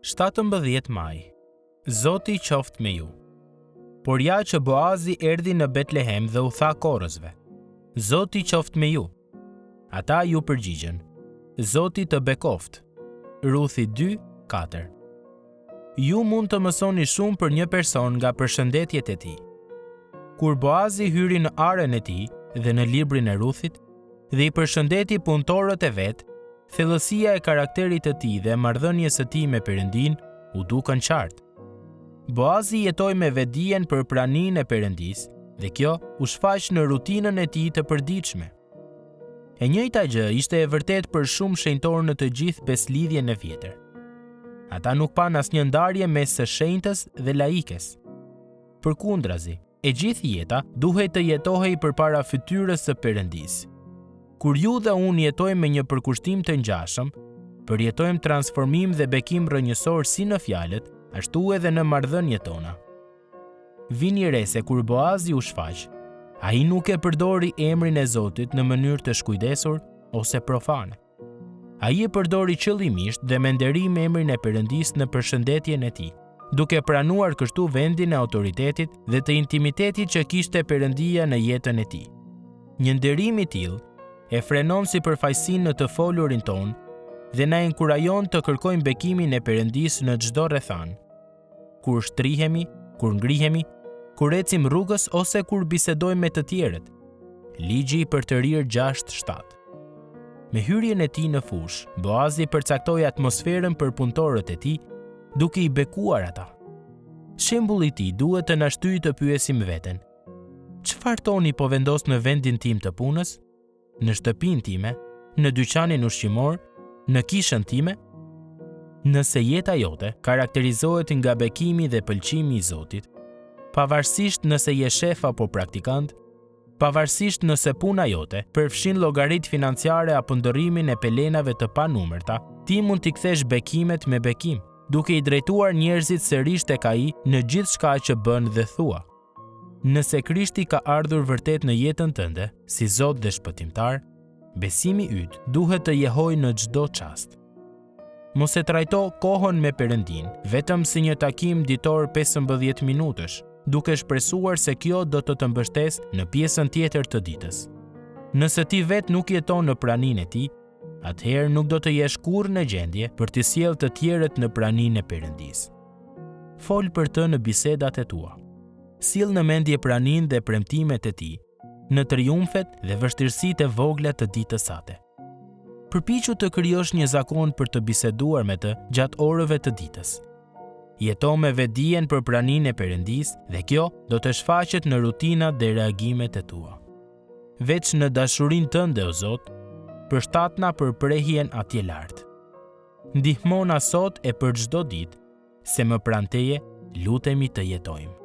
17 maj. Zoti qoftë me ju. Por ja që Boazi erdhi në Betlehem dhe u tha korrësve: Zoti qoftë me ju. Ata ju përgjigjen: Zoti të bekoft. Ruthi 2:4. Ju mund të mësoni shumë për një person nga përshëndetjet e tij. Kur Boazi hyri në arën e tij dhe në librin e Ruthit dhe i përshëndeti punëtorët e vet, thellësia e karakterit të tij dhe marrëdhënies së tij me Perëndin u dukën qartë. Boazi jetoi me vetdijen për praninë e Perëndis dhe kjo u shfaq në rutinën e tij të përditshme. E njëjta gjë ishte e vërtet për shumë shenjtorë në të gjithë beslidhjen e vjetër. Ata nuk pan asnjë ndarje mes së shenjtës dhe laikes. Përkundrazi, e gjithë jeta duhet të jetohej përpara fytyrës së Perëndis. Kur ju dhe unë jetojmë me një përkushtim të ngjashëm, përjetojmë transformim dhe bekim rrënjësor si në fjalët, ashtu edhe në marrëdhëniet tona. Vini re se kur Boazi u shfaq, ai nuk e përdori emrin e Zotit në mënyrë të shkujdesur ose profane. Ai e përdori qëllimisht dhe me nderim emrin e Perëndis në përshëndetjen e tij, duke pranuar kështu vendin e autoritetit dhe të intimitetit që kishte Perëndia në jetën e tij. Një nderim i tillë e frenon sipërfaqësinë në të folurin ton dhe na inkurajon të kërkojmë bekimin e Perëndis në çdo rrethan. Kur shtrihemi, kur ngrihemi, kur ecim rrugës ose kur bisedojmë me të tjerët. Ligji i Përtërir 6:7. Me hyrjen e tij në fushë, Boazi përcaktoi atmosferën për punëtorët e tij, duke i bekuar ata. Shembulli i tij duhet të na shtyjë të pyesim veten: çfarë toni po vendos në vendin tim të punës, në shtëpinë time, në dyqanin ushqimor, në kishën time? Nëse jeta jote karakterizohet nga bekimi dhe pëlqimi i Zotit, pavarësisht nëse je shef apo praktikant, pavarësisht nëse puna jote përfshin llogaritë financiare apo ndërrimin e pelenave të panumërta, ti mund t'i kthesh bekimet me bekim, duke i drejtuar njerëzit sërish tek ai në gjithçka që bën dhe thua. Nëse Krishti ka ardhur vërtet në jetën tënde, si Zot dhe Shpëtimtar, besimi yt duhet të jehojë në çdo çast. Mos e trajto kohën me Perëndin vetëm si një takim ditor 15 minutësh, duke shpresuar se kjo do të mbështesë në pjesën tjetër të ditës. Nëse ti vet nuk jeton në praninë e tij, atëherë nuk do të jesh kurrë në gjendje për të sjellë të tjerët në praninë e Perëndis. Fol për të në bisedat e tua. Sill në mendje praninë dhe premtimet e tij, në triumfet dhe vështirësitë e vogla të ditës sate. Përpiqu të krijosh një zakon për të biseduar me të gjatë orëve të ditës. Jeto me vetdijen për praninë e Perëndis dhe kjo do të shfaqet në rutinat dhe reagimet e tua. Veç në dashurinë tënde, o Zot, përshtatna për prehjen atje lart. Ndihmona sot e për çdo ditë, se më pranë teje lutemi të jetojmë.